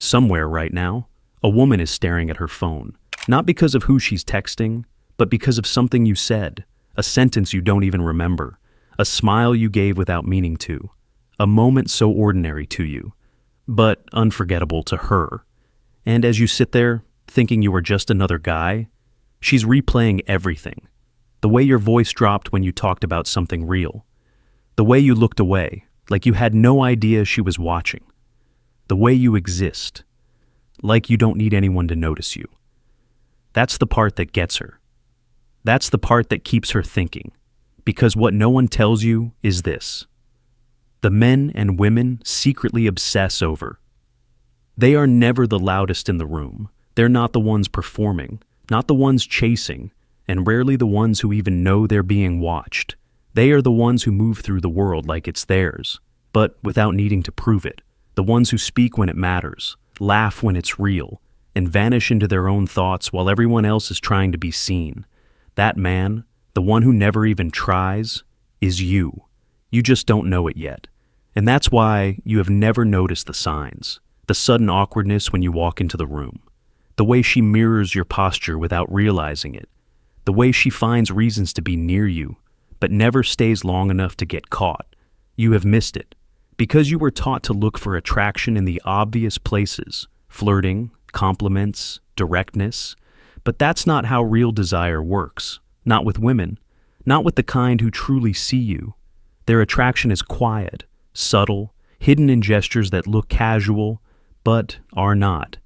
Somewhere right now, a woman is staring at her phone, not because of who she's texting, but because of something you said, a sentence you don't even remember, a smile you gave without meaning to, a moment so ordinary to you, but unforgettable to her. And as you sit there, thinking you were just another guy, she's replaying everything. The way your voice dropped when you talked about something real. The way you looked away, like you had no idea she was watching. The way you exist, like you don't need anyone to notice you. That's the part that gets her. That's the part that keeps her thinking. Because what no one tells you is this. The men and women secretly obsess over. They are never the loudest in the room. They're not the ones performing, not the ones chasing, and rarely the ones who even know they're being watched. They are the ones who move through the world like it's theirs, but without needing to prove it. The ones who speak when it matters, laugh when it's real, and vanish into their own thoughts while everyone else is trying to be seen. That man, the one who never even tries, is you. You just don't know it yet. And that's why you have never noticed the signs, the sudden awkwardness when you walk into the room, the way she mirrors your posture without realizing it, the way she finds reasons to be near you, but never stays long enough to get caught. You have missed it. Because you were taught to look for attraction in the obvious places, flirting, compliments, directness. But that's not how real desire works. Not with women. Not with the kind who truly see you. Their attraction is quiet, subtle, hidden in gestures that look casual, but are not.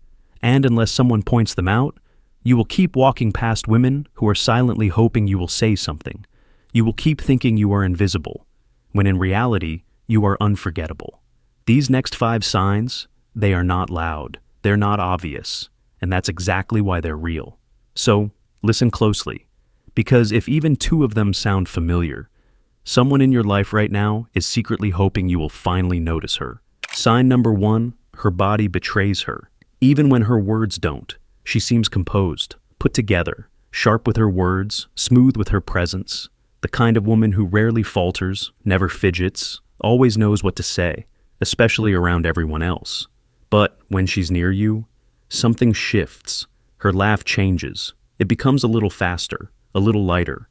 And unless someone points them out, you will keep walking past women who are silently hoping you will say something. You will keep thinking you are invisible, when in reality, you are unforgettable. These next 5 signs, they are not loud, they're not obvious, and that's exactly why they're real. So, listen closely, because if even 2 of them sound familiar, someone in your life right now is secretly hoping you will finally notice her. Sign number 1, her body betrays her. Even when her words don't, she seems composed, put together, sharp with her words, smooth with her presence, the kind of woman who rarely falters, never fidgets, always knows what to say, especially around everyone else. But when she's near you, something shifts. Her laugh changes. It becomes a little faster, a little lighter,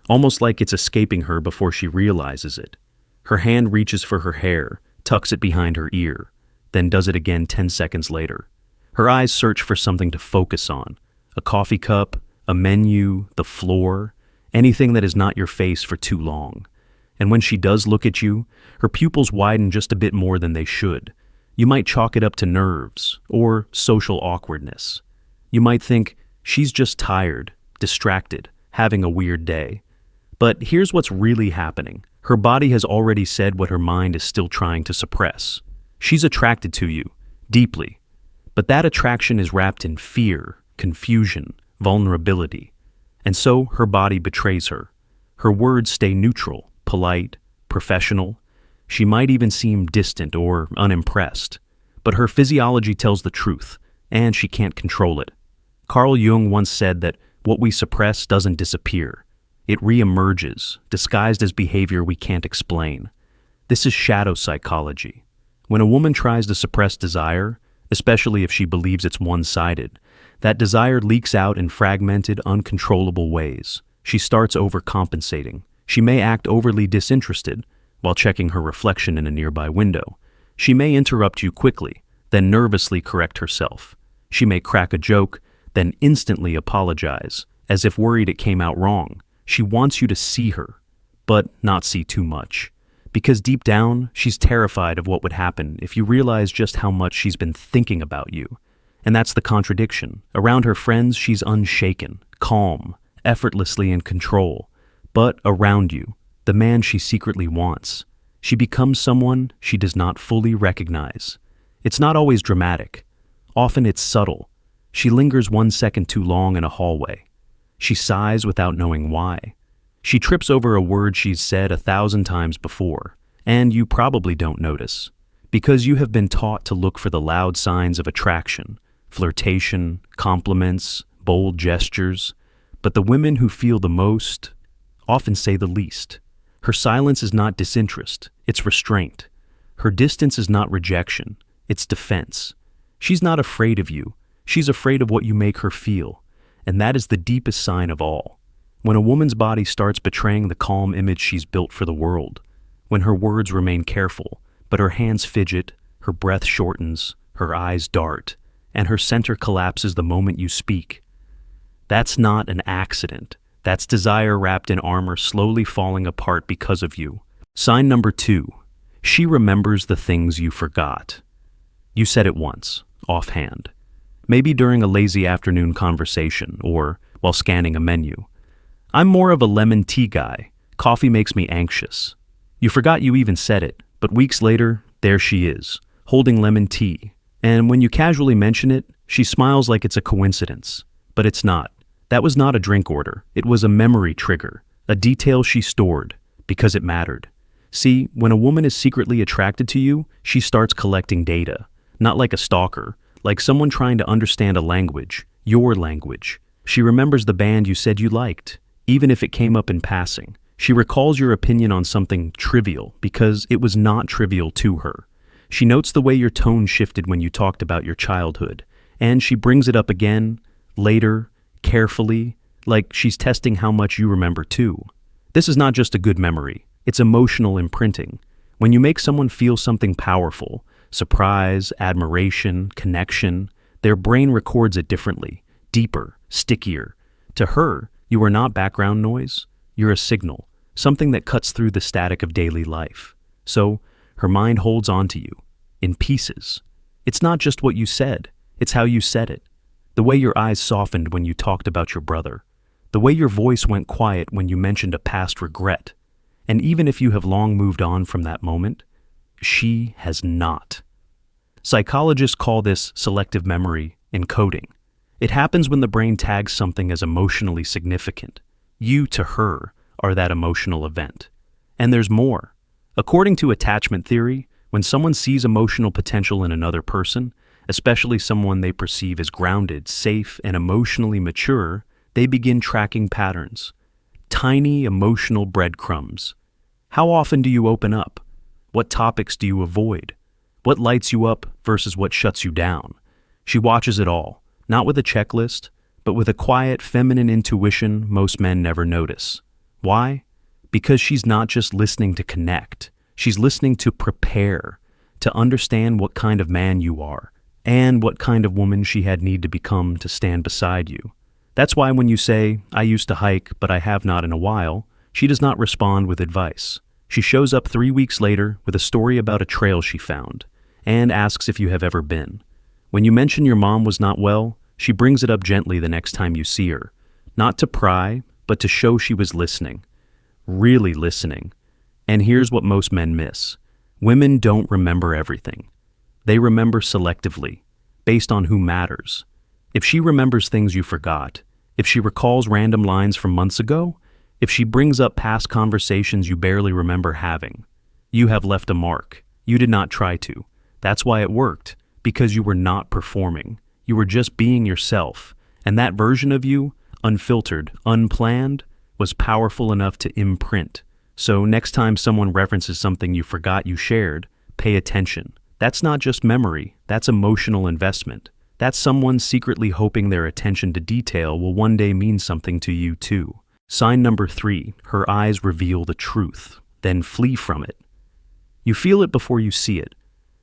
almost like it's escaping her before she realizes it. Her hand reaches for her hair, tucks it behind her ear, then does it again 10 seconds later. Her eyes search for something to focus on, a coffee cup, a menu, the floor, anything that is not your face for too long. And when she does look at you, her pupils widen just a bit more than they should. You might chalk it up to nerves or social awkwardness. You might think, she's just tired, distracted, having a weird day. But here's what's really happening. Her body has already said what her mind is still trying to suppress. She's attracted to you, deeply. But that attraction is wrapped in fear, confusion, vulnerability. And so her body betrays her. Her words stay neutral, polite, professional. She might even seem distant or unimpressed. But her physiology tells the truth, and she can't control it. Carl Jung once said that what we suppress doesn't disappear. It reemerges, disguised as behavior we can't explain. This is shadow psychology. When a woman tries to suppress desire, especially if she believes it's one-sided, that desire leaks out in fragmented, uncontrollable ways. She starts overcompensating. She may act overly disinterested while checking her reflection in a nearby window. She may interrupt you quickly, then nervously correct herself. She may crack a joke, then instantly apologize, as if worried it came out wrong. She wants you to see her, but not see too much. Because deep down, she's terrified of what would happen if you realize just how much she's been thinking about you. And that's the contradiction. Around her friends, she's unshaken, calm, effortlessly in control. But around you, the man she secretly wants, she becomes someone she does not fully recognize. It's not always dramatic. Often it's subtle. She lingers 1 second too long in a hallway. She sighs without knowing why. She trips over a word she's said 1,000 times before, and you probably don't notice, because you have been taught to look for the loud signs of attraction, flirtation, compliments, bold gestures. But the women who feel the most often say the least. Her silence is not disinterest, it's restraint. Her distance is not rejection, it's defense. She's not afraid of you. She's afraid of what you make her feel. And that is the deepest sign of all. When a woman's body starts betraying the calm image she's built for the world, when her words remain careful, but her hands fidget, her breath shortens, her eyes dart, and her center collapses the moment you speak, that's not an accident. That's desire wrapped in armor slowly falling apart because of you. Sign number 2. She remembers the things you forgot. You said it once, offhand. Maybe during a lazy afternoon conversation or while scanning a menu. I'm more of a lemon tea guy. Coffee makes me anxious. You forgot you even said it, but weeks later, there she is, holding lemon tea. And when you casually mention it, she smiles like it's a coincidence. But it's not. That was not a drink order. It was a memory trigger, a detail she stored, because it mattered. See, when a woman is secretly attracted to you, she starts collecting data. Not like a stalker, like someone trying to understand a language, your language. She remembers the band you said you liked, even if it came up in passing. She recalls your opinion on something trivial because it was not trivial to her. She notes the way your tone shifted when you talked about your childhood, and she brings it up again, later, carefully, like she's testing how much you remember too. This is not just a good memory, it's emotional imprinting. When you make someone feel something powerful, surprise, admiration, connection, their brain records it differently, deeper, stickier. To her, you are not background noise, you're a signal, something that cuts through the static of daily life. So, her mind holds on to you, in pieces. It's not just what you said, it's how you said it. The way your eyes softened when you talked about your brother. The way your voice went quiet when you mentioned a past regret. And even if you have long moved on from that moment, she has not. Psychologists call this selective memory encoding. It happens when the brain tags something as emotionally significant. You, to her, are that emotional event. And there's more. According to attachment theory, when someone sees emotional potential in another person, especially someone they perceive as grounded, safe, and emotionally mature, they begin tracking patterns. Tiny emotional breadcrumbs. How often do you open up? What topics do you avoid? What lights you up versus what shuts you down? She watches it all, not with a checklist, but with a quiet, feminine intuition most men never notice. Why? Because she's not just listening to connect. She's listening to prepare, to understand what kind of man you are, and what kind of woman she had need to become to stand beside you. That's why when you say, "I used to hike, but I have not in a while," she does not respond with advice. She shows up 3 weeks later with a story about a trail she found, and asks if you have ever been. When you mention your mom was not well, she brings it up gently the next time you see her, not to pry, but to show she was listening. Really listening. And here's what most men miss. Women don't remember everything. They remember selectively, based on who matters. If she remembers things you forgot, if she recalls random lines from months ago, if she brings up past conversations you barely remember having, you have left a mark. You did not try to. That's why it worked, because you were not performing. You were just being yourself, and that version of you, unfiltered, unplanned, was powerful enough to imprint. So next time someone references something you forgot you shared, pay attention. That's not just memory, that's emotional investment. That's someone secretly hoping their attention to detail will one day mean something to you too. Sign number 3, her eyes reveal the truth, then flee from it. You feel it before you see it.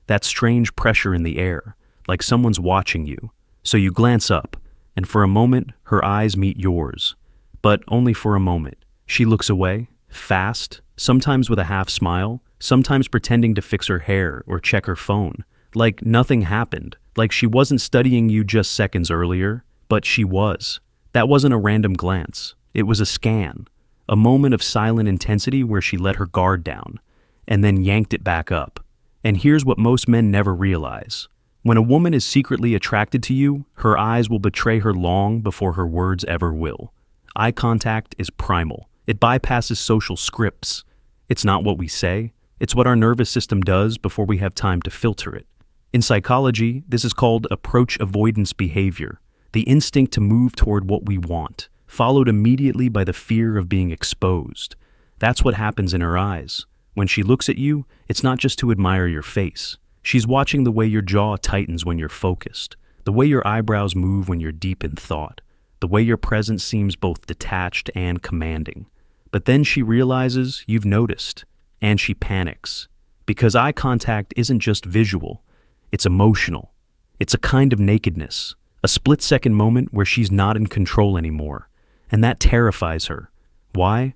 That strange pressure in the air, like someone's watching you. So you glance up, and for a moment, her eyes meet yours. But only for a moment. She looks away, fast, sometimes with a half smile, sometimes pretending to fix her hair or check her phone, like nothing happened, like she wasn't studying you just seconds earlier, but she was. That wasn't a random glance. It was a scan, a moment of silent intensity where she let her guard down, and then yanked it back up. And here's what most men never realize. When a woman is secretly attracted to you, her eyes will betray her long before her words ever will. Eye contact is primal. It bypasses social scripts. It's not what we say, it's what our nervous system does before we have time to filter it. In psychology, this is called approach avoidance behavior, the instinct to move toward what we want, followed immediately by the fear of being exposed. That's what happens in her eyes. When she looks at you, it's not just to admire your face. She's watching the way your jaw tightens when you're focused, the way your eyebrows move when you're deep in thought, the way your presence seems both detached and commanding. But then she realizes you've noticed, and she panics. Because eye contact isn't just visual, it's emotional. It's a kind of nakedness, a split-second moment where she's not in control anymore, and that terrifies her. Why?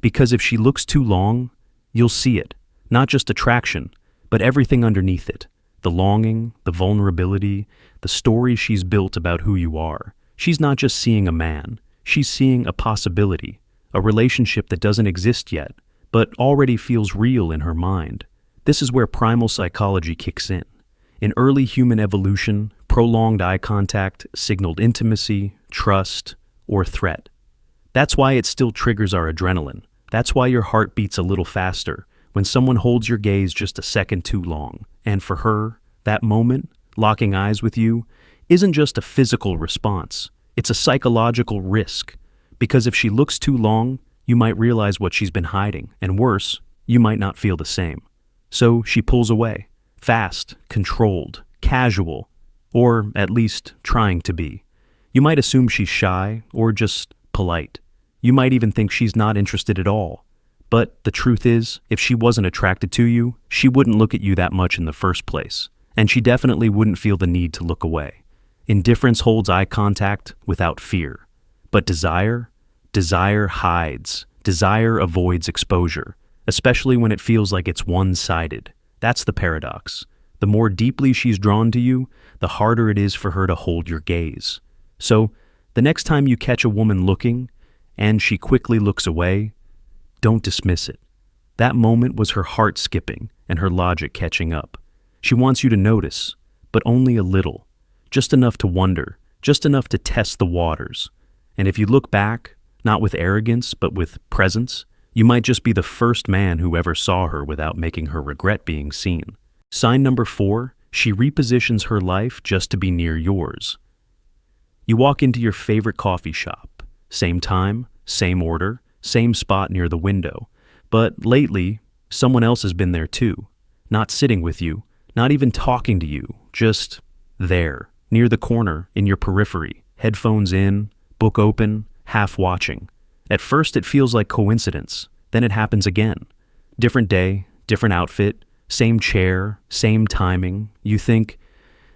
Because if she looks too long, you'll see it, not just attraction, but everything underneath it. The longing, the vulnerability, the story she's built about who you are. She's not just seeing a man, she's seeing a possibility, a relationship that doesn't exist yet, but already feels real in her mind. This is where primal psychology kicks in. In early human evolution, prolonged eye contact signaled intimacy, trust, or threat. That's why it still triggers our adrenaline. That's why your heart beats a little faster when someone holds your gaze just a second too long. And for her, that moment, locking eyes with you, isn't just a physical response. It's a psychological risk. Because if she looks too long, you might realize what she's been hiding, and worse, you might not feel the same. So she pulls away, fast, controlled, casual, or at least trying to be. You might assume she's shy or just polite. You might even think she's not interested at all. But the truth is, if she wasn't attracted to you, she wouldn't look at you that much in the first place, and she definitely wouldn't feel the need to look away. Indifference holds eye contact without fear. But desire hides. Desire avoids exposure, especially when it feels like it's one-sided. That's the paradox. The more deeply she's drawn to you, the harder it is for her to hold your gaze. So, the next time you catch a woman looking, and she quickly looks away, don't dismiss it. That moment was her heart skipping and her logic catching up. She wants you to notice, but only a little. Just enough to wonder, just enough to test the waters. And if you look back, not with arrogance, but with presence, you might just be the first man who ever saw her without making her regret being seen. Sign number 4, she repositions her life just to be near yours. You walk into your favorite coffee shop. Same time, same order, same spot near the window. But lately, someone else has been there too. Not sitting with you, not even talking to you, just there, near the corner, in your periphery, headphones in, book open, half watching. At first it feels like coincidence, then it happens again. Different day, different outfit, same chair, same timing. You think,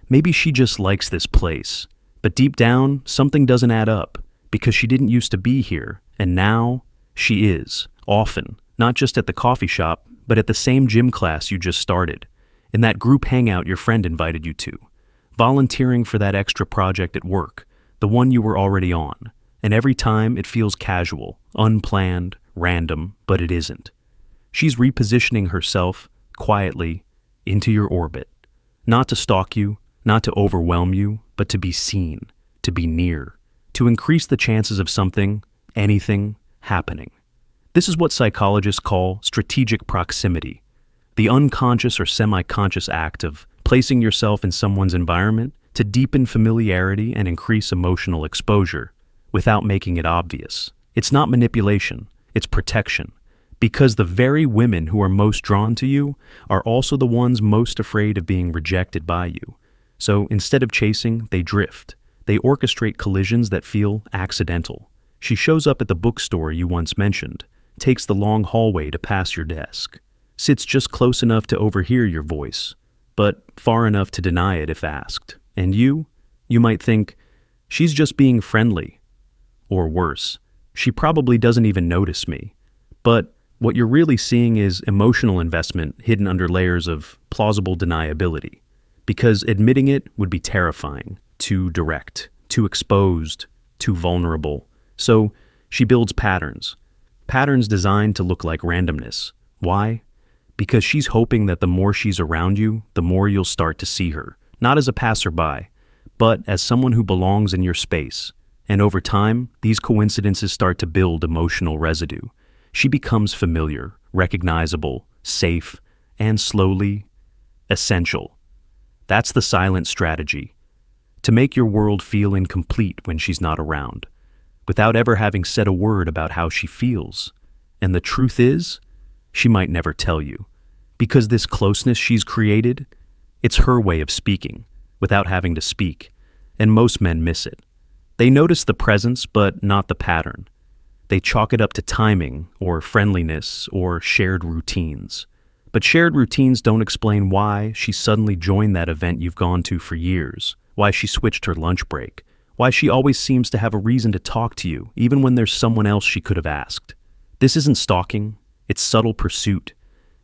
maybe she just likes this place. But deep down, something doesn't add up, because she didn't used to be here, and now she is, often, not just at the coffee shop, but at the same gym class you just started, in that group hangout your friend invited you to, volunteering for that extra project at work, the one you were already on. And every time it feels casual, unplanned, random, but it isn't. She's repositioning herself, quietly, into your orbit. Not to stalk you, not to overwhelm you, but to be seen, to be near, to increase the chances of something, anything, happening. This is what psychologists call strategic proximity, the unconscious or semi-conscious act of placing yourself in someone's environment to deepen familiarity and increase emotional exposure, without making it obvious. It's not manipulation, it's protection. Because the very women who are most drawn to you are also the ones most afraid of being rejected by you. So instead of chasing, they drift. They orchestrate collisions that feel accidental. She shows up at the bookstore you once mentioned, takes the long hallway to pass your desk, sits just close enough to overhear your voice, but far enough to deny it if asked. And you might think, she's just being friendly. Or worse, she probably doesn't even notice me. But what you're really seeing is emotional investment hidden under layers of plausible deniability. Because admitting it would be terrifying, too direct, too exposed, too vulnerable. So she builds patterns. Patterns designed to look like randomness. Why? Because she's hoping that the more she's around you, the more you'll start to see her. Not as a passerby, but as someone who belongs in your space. And over time, these coincidences start to build emotional residue. She becomes familiar, recognizable, safe, and slowly, essential. That's the silent strategy. To make your world feel incomplete when she's not around, without ever having said a word about how she feels. And the truth is, she might never tell you. Because this closeness she's created, It's her way of speaking, without having to speak, and most men miss it. They notice the presence, but not the pattern. They chalk it up to timing, or friendliness, or shared routines. But shared routines don't explain why she suddenly joined that event you've gone to for years, why she switched her lunch break, why she always seems to have a reason to talk to you, even when there's someone else she could have asked. This isn't stalking, it's subtle pursuit.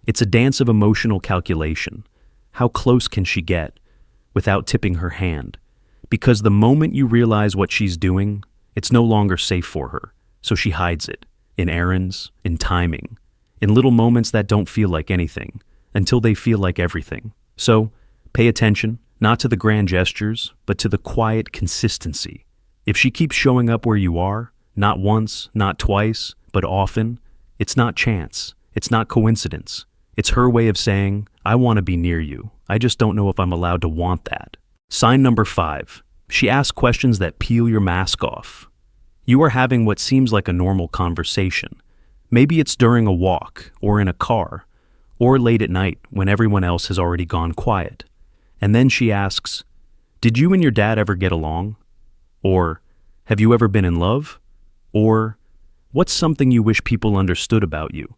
It's a dance of emotional calculation. How close can she get without tipping her hand? Because the moment you realize what she's doing, it's no longer safe for her, so she hides it, in errands, in timing, in little moments that don't feel like anything, until they feel like everything. So, pay attention, not to the grand gestures, but to the quiet consistency. If she keeps showing up where you are, not once, not twice, but often, it's not chance, it's not coincidence. It's her way of saying, I want to be near you. I just don't know if I'm allowed to want that. Sign number 5. She asks questions that peel your mask off. You are having what seems like a normal conversation. Maybe it's during a walk, or in a car, or late at night when everyone else has already gone quiet. And then she asks, did you and your dad ever get along? Or, have you ever been in love? Or, what's something you wish people understood about you?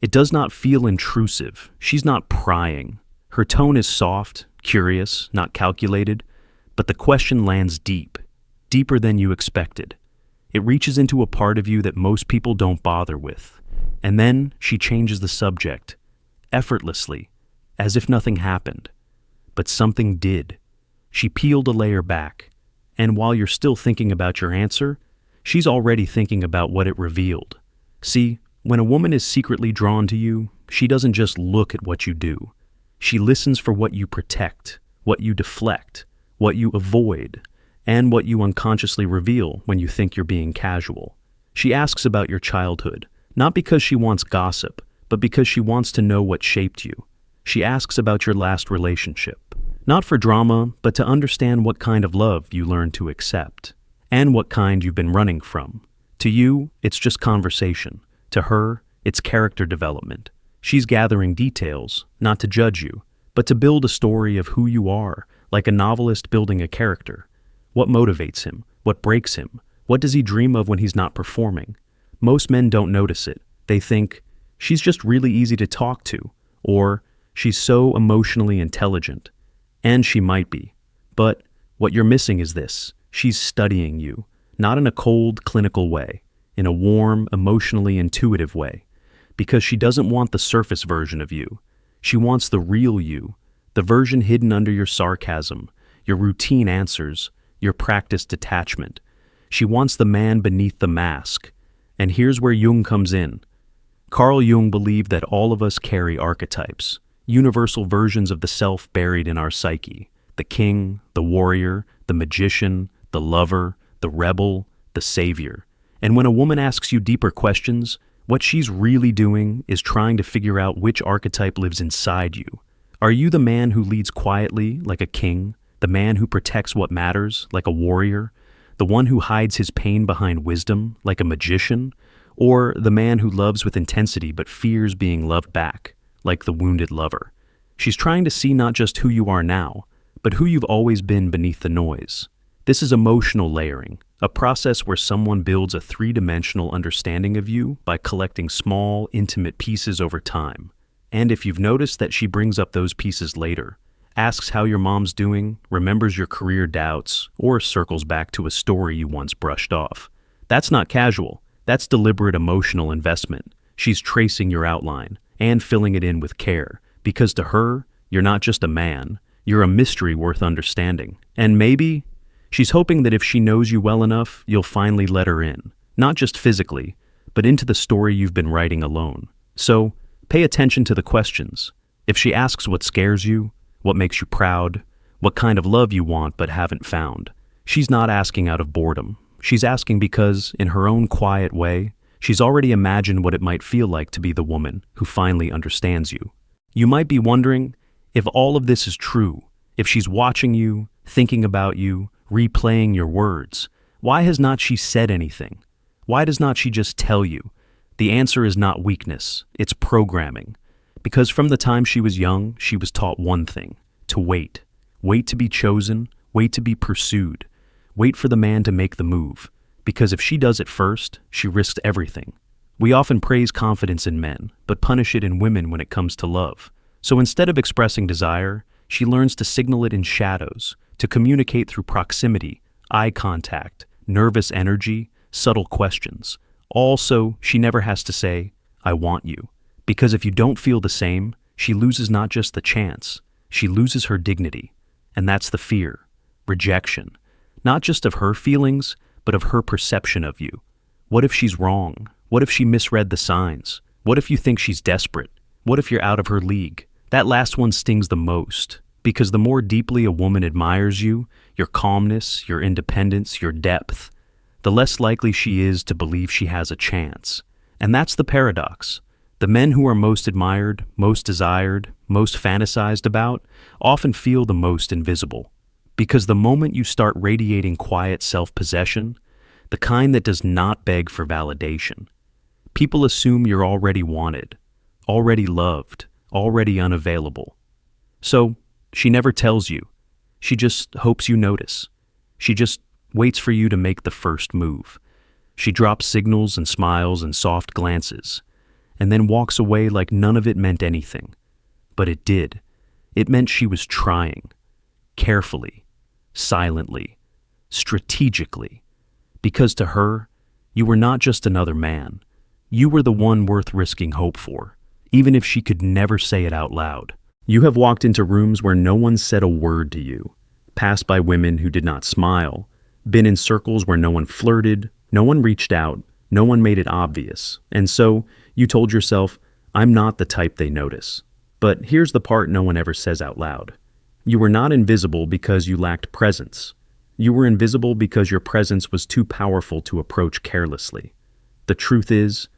It does not feel intrusive. She's not prying. Her tone is soft, curious, not calculated, but the question lands deep, deeper than you expected. It reaches into a part of you that most people don't bother with. And then she changes the subject, effortlessly, as if nothing happened. But something did. She peeled a layer back, and while you're still thinking about your answer, she's already thinking about what it revealed. See, when a woman is secretly drawn to you, she doesn't just look at what you do. She listens for what you protect, what you deflect, what you avoid, and what you unconsciously reveal when you think you're being casual. She asks about your childhood, not because she wants gossip, but because she wants to know what shaped you. She asks about your last relationship, not for drama, but to understand what kind of love you learned to accept, and what kind you've been running from. To you, it's just conversation. To her, it's character development. She's gathering details, not to judge you, but to build a story of who you are, like a novelist building a character. What motivates him? What breaks him? What does he dream of when he's not performing? Most men don't notice it. They think, she's just really easy to talk to, or she's so emotionally intelligent. And she might be. But what you're missing is this. She's studying you, not in a cold, clinical way, in a warm, emotionally intuitive way, because she doesn't want the surface version of you. She wants the real you, the version hidden under your sarcasm, your routine answers, your practiced detachment. She wants the man beneath the mask. And here's where Jung comes in. Carl Jung believed that all of us carry archetypes, universal versions of the self buried in our psyche. The king, the warrior, the magician, the lover, the rebel, the savior. And when a woman asks you deeper questions, what she's really doing is trying to figure out which archetype lives inside you. Are you the man who leads quietly, like a king? The man who protects what matters, like a warrior? The one who hides his pain behind wisdom, like a magician? Or the man who loves with intensity but fears being loved back, like the wounded lover? She's trying to see not just who you are now, but who you've always been beneath the noise. This is emotional layering, a process where someone builds a three-dimensional understanding of you by collecting small, intimate pieces over time. And if you've noticed that she brings up those pieces later, asks how your mom's doing, remembers your career doubts, or circles back to a story you once brushed off, that's not casual. That's deliberate emotional investment. She's tracing your outline and filling it in with care, because to her, you're not just a man, you're a mystery worth understanding. And maybe she's hoping that if she knows you well enough, you'll finally let her in, not just physically, but into the story you've been writing alone. So, pay attention to the questions. If she asks what scares you, what makes you proud, what kind of love you want but haven't found, she's not asking out of boredom. She's asking because, in her own quiet way, she's already imagined what it might feel like to be the woman who finally understands you. You might be wondering, if all of this is true, if she's watching you, thinking about you, replaying your words, why has not she said anything? Why does not she just tell you? The answer is not weakness, it's programming. Because from the time she was young, she was taught one thing, To wait. Wait to be chosen, wait to be pursued. Wait for the man to make the move. Because if she does it first, she risks everything. We often praise confidence in men, but punish it in women when it comes to love. So instead of expressing desire, she learns to signal it in shadows, to communicate through proximity, eye contact, nervous energy, subtle questions. Also, she never has to say, "I want you." Because if you don't feel the same, she loses not just the chance, she loses her dignity. And that's the fear, rejection, not just of her feelings, but of her perception of you. What if she's wrong? What if she misread the signs? What if you think she's desperate? What if you're out of her league? That last one stings the most, because the more deeply a woman admires you, your calmness, your independence, your depth, the less likely she is to believe she has a chance. And that's the paradox. The men who are most admired, most desired, most fantasized about, often feel the most invisible. Because the moment you start radiating quiet self-possession, the kind that does not beg for validation, people assume you're already wanted, already loved, already unavailable. So, she never tells you. She just hopes you notice. She just waits for you to make the first move. She drops signals and smiles and soft glances, and then walks away like none of it meant anything. But it did. It meant she was trying, carefully, silently, strategically. Because to her, you were not just another man. You were the one worth risking hope for, even if she could never say it out loud. You have walked into rooms where no one said a word to you, passed by women who did not smile, been in circles where no one flirted, no one reached out, no one made it obvious, and so you told yourself, "I'm not the type they notice." But here's the part no one ever says out loud. You were not invisible because you lacked presence. You were invisible because your presence was too powerful to approach carelessly. The truth is,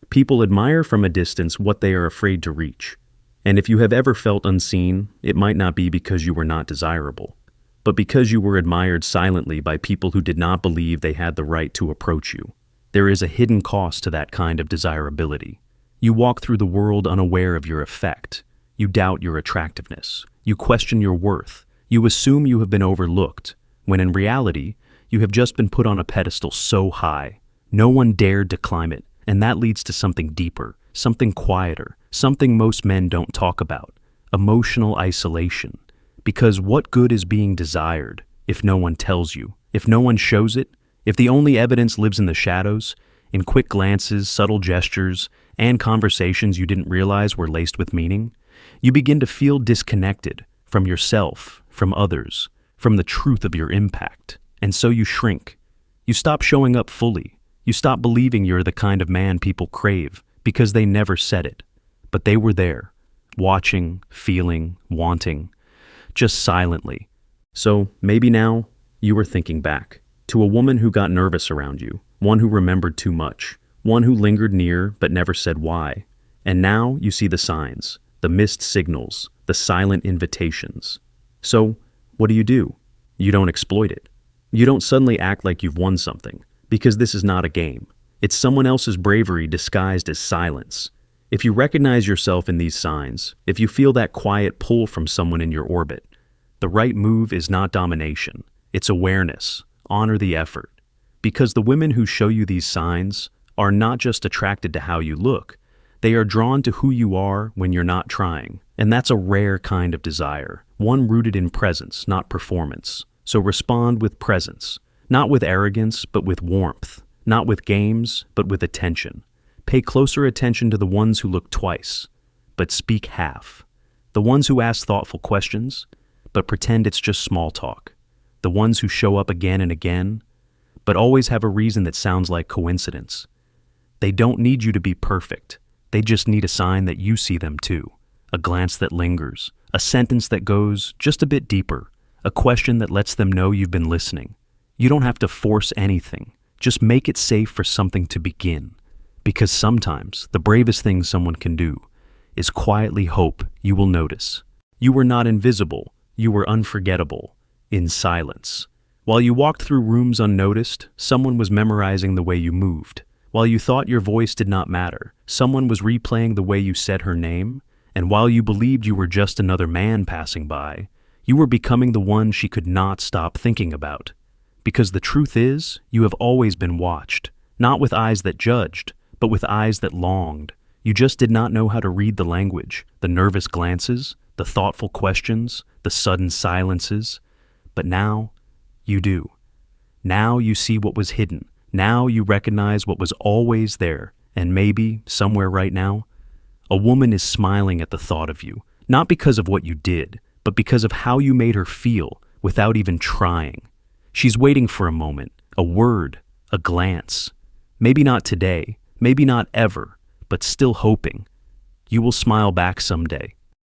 people admire from a distance what they are afraid to reach. And if you have ever felt unseen, it might not be because you were not desirable, but because you were admired silently by people who did not believe they had the right to approach you. There is a hidden cost to that kind of desirability. You walk through the world unaware of your effect. You doubt your attractiveness. You question your worth. You assume you have been overlooked, when in reality, you have just been put on a pedestal so high, no one dared to climb it, and that leads to something deeper, something quieter, something most men don't talk about: emotional isolation. Because what good is being desired if no one tells you, if no one shows it, if the only evidence lives in the shadows, in quick glances, subtle gestures, and conversations you didn't realize were laced with meaning? You begin to feel disconnected from yourself, from others, from the truth of your impact, and so you shrink. You stop showing up fully. You stop believing you're the kind of man people crave, because they never said it. But they were there, watching, feeling, wanting, just silently. So maybe now you were thinking back to a woman who got nervous around you, one who remembered too much, one who lingered near but never said why. And now you see the signs, the missed signals, the silent invitations. So what do? You don't exploit it. You don't suddenly act like you've won something, because this is not a game. It's someone else's bravery disguised as silence. If you recognize yourself in these signs, if you feel that quiet pull from someone in your orbit, the right move is not domination. It's awareness. Honor the effort. Because the women who show you these signs are not just attracted to how you look, they are drawn to who you are when you're not trying. And that's a rare kind of desire, one rooted in presence, not performance. So respond with presence, not with arrogance, but with warmth, not with games, but with attention. Pay closer attention to the ones who look twice, but speak half. The ones who ask thoughtful questions, but pretend it's just small talk. The ones who show up again and again, but always have a reason that sounds like coincidence. They don't need you to be perfect. They just need a sign that you see them too. A glance that lingers, a sentence that goes just a bit deeper, a question that lets them know you've been listening. You don't have to force anything. Just make it safe for something to begin. Because sometimes the bravest thing someone can do is quietly hope you will notice. You were not invisible. You were unforgettable. In silence. While you walked through rooms unnoticed, someone was memorizing the way you moved. While you thought your voice did not matter, someone was replaying the way you said her name. And while you believed you were just another man passing by, You were becoming the one she could not stop thinking about. Because the truth is, you have always been watched, not with eyes that judged, but with eyes that longed. You just did not know how to read the language, the nervous glances, the thoughtful questions, the sudden silences. But now, you do. Now you see what was hidden. Now you recognize what was always there, and maybe, somewhere right now, a woman is smiling at the thought of you, not because of what you did, but because of how you made her feel without even trying. She's waiting for a moment, a word, a glance. Maybe not today, maybe not ever, but still hoping. You will smile back someday,